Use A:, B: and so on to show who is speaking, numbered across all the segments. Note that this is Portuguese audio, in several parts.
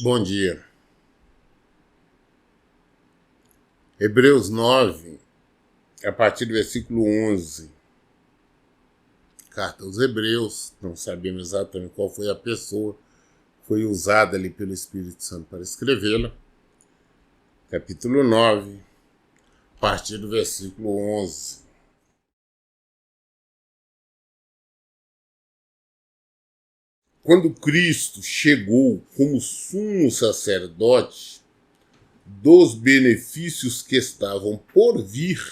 A: Bom dia. Hebreus 9, a partir do versículo 11. Carta aos Hebreus, não sabemos exatamente qual foi a pessoa que foi usada ali pelo Espírito Santo para escrevê-la. Capítulo 9, a partir do versículo 11. Quando Cristo chegou como sumo sacerdote dos benefícios que estavam por vir,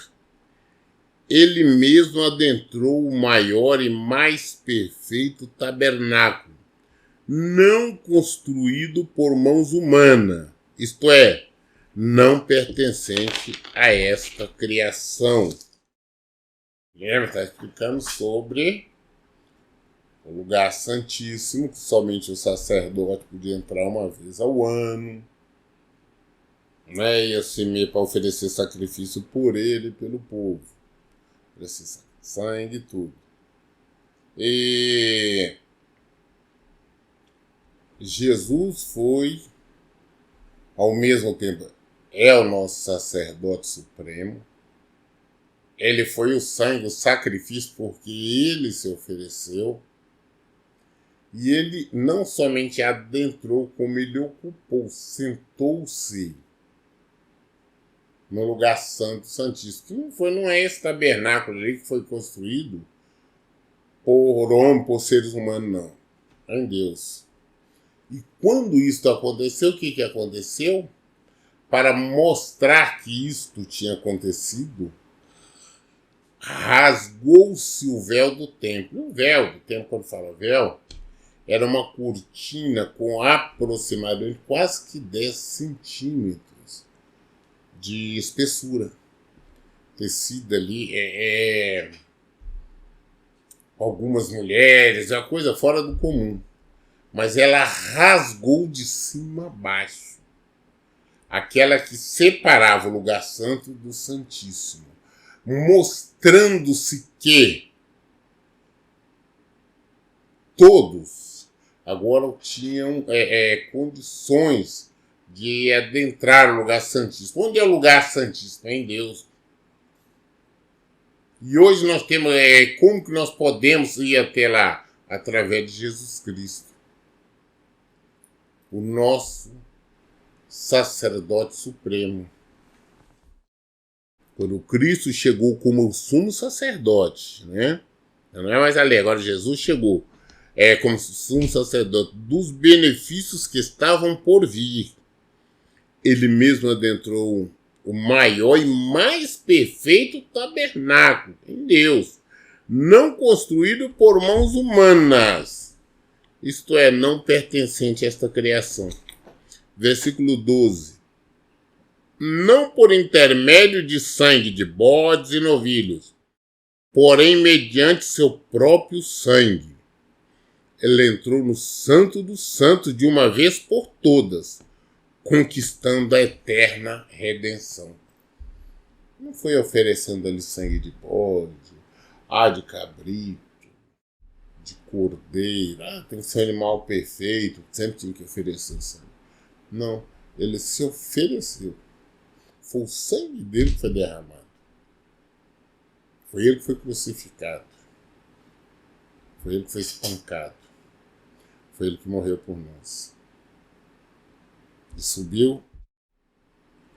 A: ele mesmo adentrou o maior e mais perfeito tabernáculo, não construído por mãos humanas, isto é, não pertencente a esta criação. Lembra? Está explicando sobre o lugar santíssimo, que somente o sacerdote podia entrar uma vez ao ano, né? Ia semer para oferecer sacrifício por ele e pelo povo. Precisa sangue e tudo. E Jesus foi, ao mesmo tempo, é o nosso sacerdote supremo. Ele foi o sangue, o sacrifício, porque ele se ofereceu. E ele não somente adentrou, como ele ocupou, sentou-se no lugar santo, santíssimo. Não é esse tabernáculo ali que foi construído por homem, por seres humanos, não. É em Deus. E quando isto aconteceu, o que aconteceu? Para mostrar que isto tinha acontecido, rasgou-se o véu do templo. O véu do templo, quando fala véu, era uma cortina com aproximadamente quase que 10 centímetros de espessura. Tecido ali algumas mulheres, é uma coisa fora do comum. Mas ela rasgou de cima a baixo. Aquela que separava o lugar santo do santíssimo. Mostrando-se que todos agora tinham condições de adentrar o lugar santíssimo. Onde é o lugar santíssimo? É em Deus. E hoje nós temos como que nós podemos ir até lá? Através de Jesus Cristo, o nosso sacerdote supremo. Quando Cristo chegou como sumo sacerdote, né? Não é mais ali, agora Jesus chegou como sumo sacerdote dos benefícios que estavam por vir. Ele mesmo adentrou o maior e mais perfeito tabernáculo em Deus, não construído por mãos humanas, isto é, não pertencente a esta criação. Versículo 12. Não por intermédio de sangue de bodes e novilhos, porém mediante seu próprio sangue. Ele entrou no Santo dos Santos de uma vez por todas, conquistando a eterna redenção. Não foi oferecendo ali sangue de bode, de cabrito, de cordeiro, tem que ser um animal perfeito, sempre tinha que oferecer sangue. Não, ele se ofereceu. Foi o sangue dele que foi derramado. Foi ele que foi crucificado. Foi ele que foi espancado. Foi ele que morreu por nós. E subiu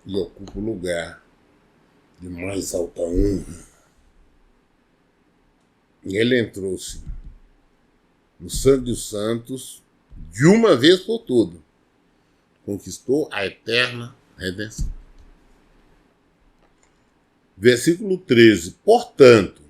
A: e ocupa o lugar de mais alta honra. E ele entrou-se no Santo dos Santos de uma vez por todas. Conquistou a eterna redenção. Versículo 13. Portanto,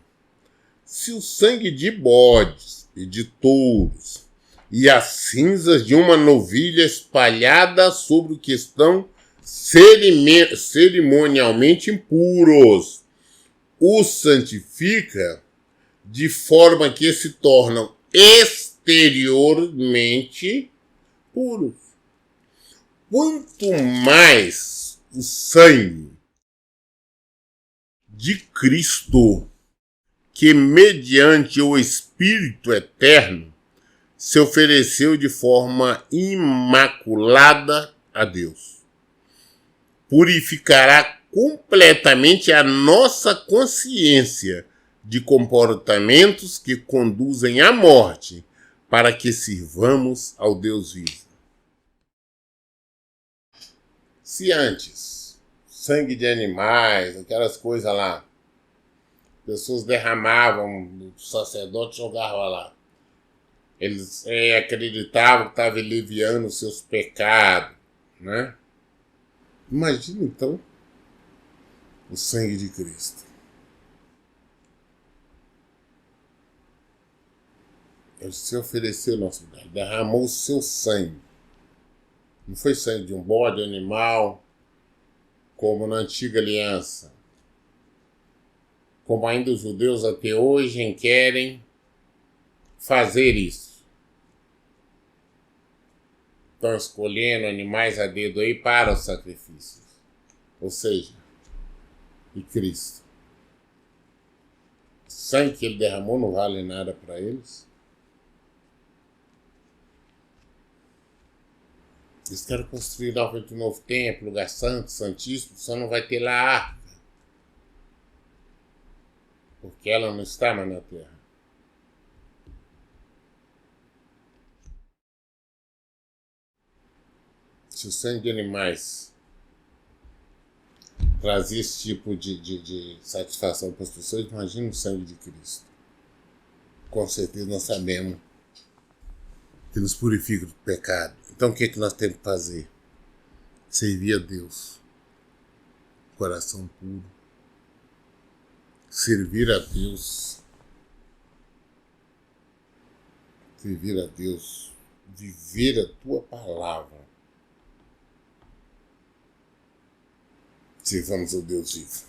A: se o sangue de bodes e de touros e as cinzas de uma novilha espalhada sobre o que estão cerimonialmente impuros os santifica de forma que se tornam exteriormente puros. Quanto mais o sangue de Cristo, que mediante o Espírito eterno se ofereceu de forma imaculada a Deus. Purificará completamente a nossa consciência de comportamentos que conduzem à morte, para que sirvamos ao Deus vivo. Se antes, sangue de animais, aquelas coisas lá, pessoas derramavam, o sacerdote jogava lá. Eles acreditavam que estava aliviando os seus pecados, né? Imagina então o sangue de Cristo. Ele se ofereceu ao nosso lugar, derramou o seu sangue. Não foi sangue de um bode, animal, como na antiga aliança. Como ainda os judeus até hoje querem fazer isso. Estão escolhendo animais a dedo aí para os sacrifícios. Ou seja, e Cristo. O sangue que ele derramou não vale nada para eles. Eles querem construir novamente um novo templo, lugar santo, santíssimo, só não vai ter lá a arca. Porque ela não está mais na terra. Se o sangue de animais trazia esse tipo de satisfação para as pessoas, imagina o sangue de Cristo. Com certeza nós sabemos que nos purifica do pecado. Então o que nós temos que fazer? Servir a Deus. Coração puro. Servir a Deus. Servir a Deus. Viver a tua palavra. Servamos ao Deus vivo.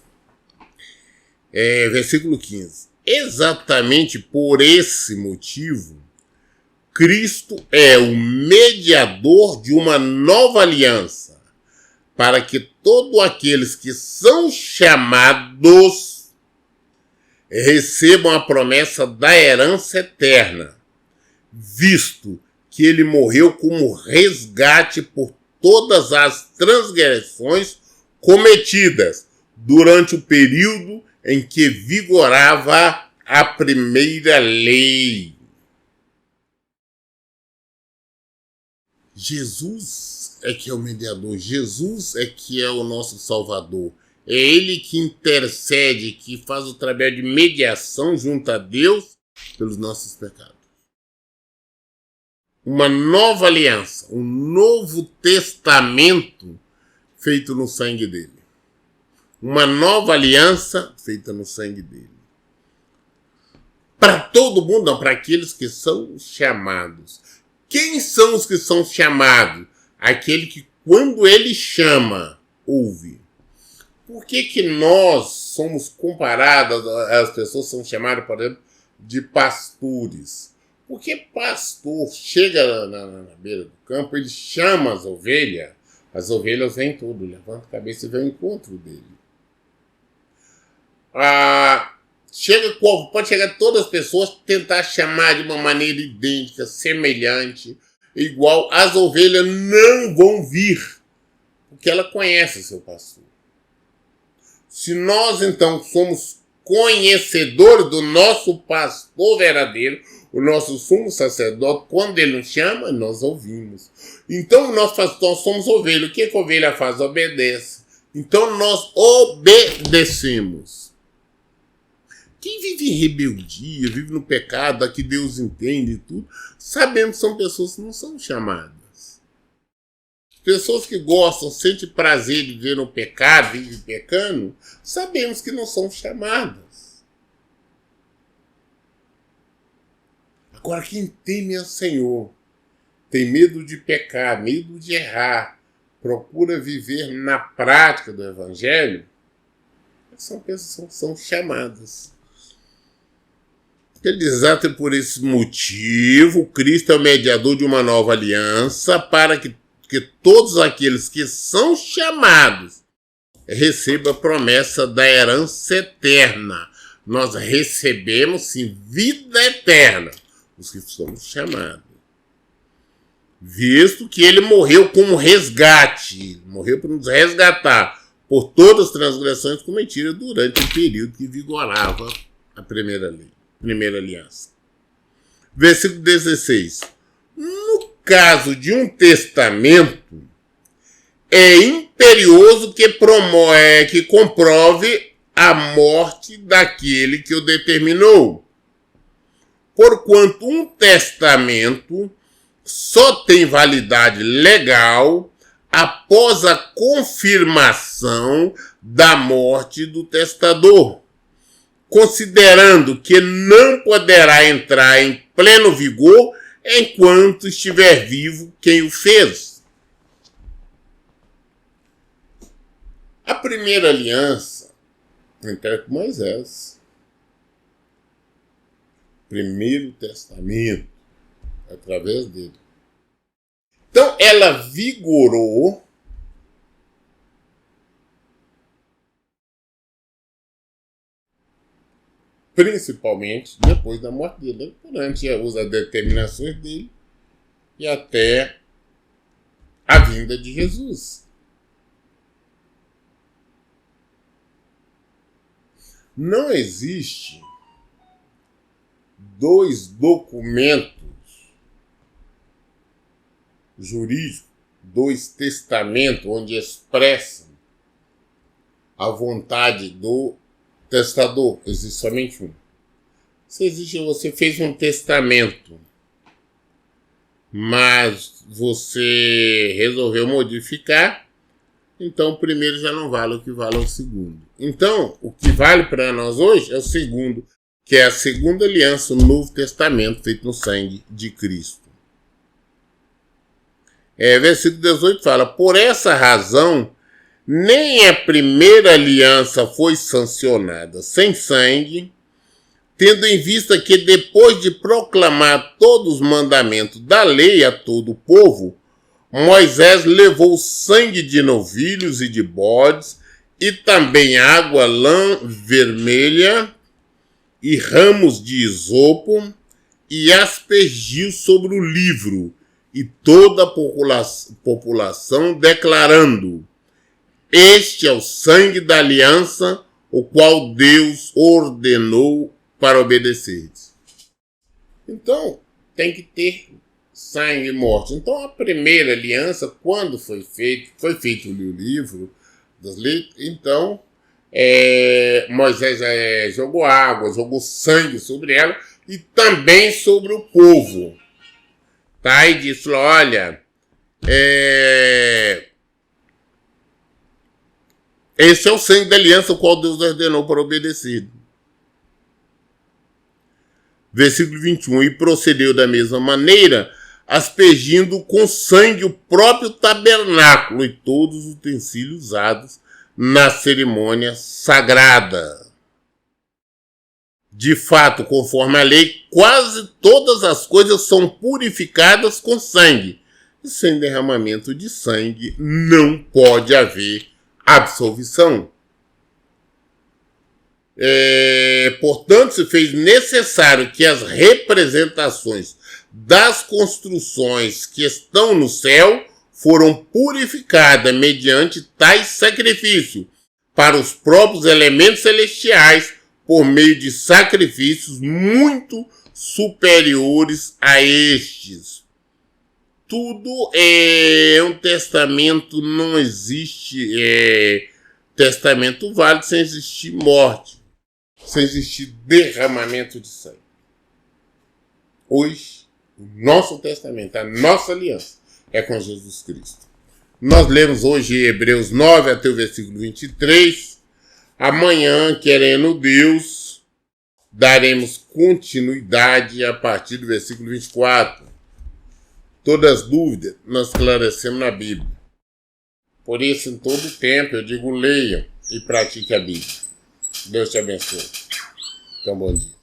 A: Versículo 15. Exatamente por esse motivo, Cristo é o mediador de uma nova aliança, para que todos aqueles que são chamados recebam a promessa da herança eterna, visto que ele morreu como resgate por todas as transgressões cometidas durante o período em que vigorava a primeira lei. Jesus é que é o mediador, Jesus é que é o nosso Salvador. É Ele que intercede, que faz o trabalho de mediação junto a Deus pelos nossos pecados. Uma nova aliança, um novo testamento feito no sangue dele. Uma nova aliança feita no sangue dele. Para todo mundo, não, para aqueles que são chamados. Quem são os que são chamados? Aquele que, quando ele chama, ouve. Por que nós somos comparados, as pessoas são chamadas, por exemplo, de pastores? Porque pastor chega na beira do campo, ele chama as ovelhas vêm tudo, levanta a cabeça e vê o encontro dele. Pode chegar todas as pessoas, tentar chamar de uma maneira idêntica, semelhante, igual. As ovelhas não vão vir, porque ela conhece seu pastor. Se nós, então, somos conhecedores do nosso pastor verdadeiro, o nosso sumo sacerdote, quando ele nos chama, nós ouvimos. Então, nós somos ovelhas. O que a ovelha faz? Obedece. Então, nós obedecemos. Quem vive em rebeldia, vive no pecado, a que Deus entende e tudo, sabemos que são pessoas que não são chamadas. Pessoas que gostam, sentem prazer de viver no pecado, vivem pecando, sabemos que não são chamadas. Agora, quem teme ao Senhor, tem medo de pecar, medo de errar, procura viver na prática do Evangelho, são pessoas que são chamadas. Exato por esse motivo, Cristo é o mediador de uma nova aliança para que todos aqueles que são chamados recebam a promessa da herança eterna. Nós recebemos, sim, vida eterna, os que somos chamados. visto que ele morreu como resgate, morreu para nos resgatar por todas as transgressões cometidas durante o período que vigorava a primeira lei, primeira aliança. Versículo 16. No caso de um testamento, é imperioso que comprove a morte daquele que o determinou. Porquanto um testamento só tem validade legal após a confirmação da morte do testador, considerando que não poderá entrar em pleno vigor enquanto estiver vivo quem o fez. A primeira aliança entra com Moisés. Primeiro testamento, através dele. Então, ela vigorou principalmente depois da morte dele, durante as determinações dele e até a vinda de Jesus. Não existe dois documentos jurídicos, dois testamentos onde expressam a vontade do testador. Existe somente um. Se existe, você fez um testamento, mas você resolveu modificar, então o primeiro já não vale o que vale o segundo. Então, o que vale para nós hoje é o segundo, que é a segunda aliança, o Novo Testamento, feito no sangue de Cristo. Versículo 18 fala: por essa razão, nem a primeira aliança foi sancionada sem sangue, tendo em vista que depois de proclamar todos os mandamentos da lei a todo o povo, Moisés levou sangue de novilhos e de bodes, e também água, lã vermelha e ramos de isopo, e aspergiu sobre o livro e toda a população, declarando: este é o sangue da aliança, o qual Deus ordenou para obedecer. Então, tem que ter sangue e morte. Então, a primeira aliança, quando foi feito o livro das leis, então, Moisés jogou água, jogou sangue sobre ela e também sobre o povo. Tá? E disse: olha, esse é o sangue da aliança, o qual Deus ordenou para obedecer. Versículo 21. E procedeu da mesma maneira, aspergindo com sangue o próprio tabernáculo e todos os utensílios usados na cerimônia sagrada. De fato, conforme a lei, quase todas as coisas são purificadas com sangue. E sem derramamento de sangue não pode haver absolvição. Portanto, se fez necessário que as representações das construções que estão no céu foram purificadas mediante tais sacrifícios para os próprios elementos celestiais por meio de sacrifícios muito superiores a estes. Tudo é um testamento, não existe testamento válido sem existir morte, sem existir derramamento de sangue. Hoje, o nosso testamento, a nossa aliança é com Jesus Cristo. Nós lemos hoje Hebreus 9 até o versículo 23. Amanhã, querendo Deus, daremos continuidade a partir do versículo 24. Todas as dúvidas nós esclarecemos na Bíblia. Por isso, em todo tempo, eu digo: leiam e pratique a Bíblia. Deus te abençoe. Então, bom dia.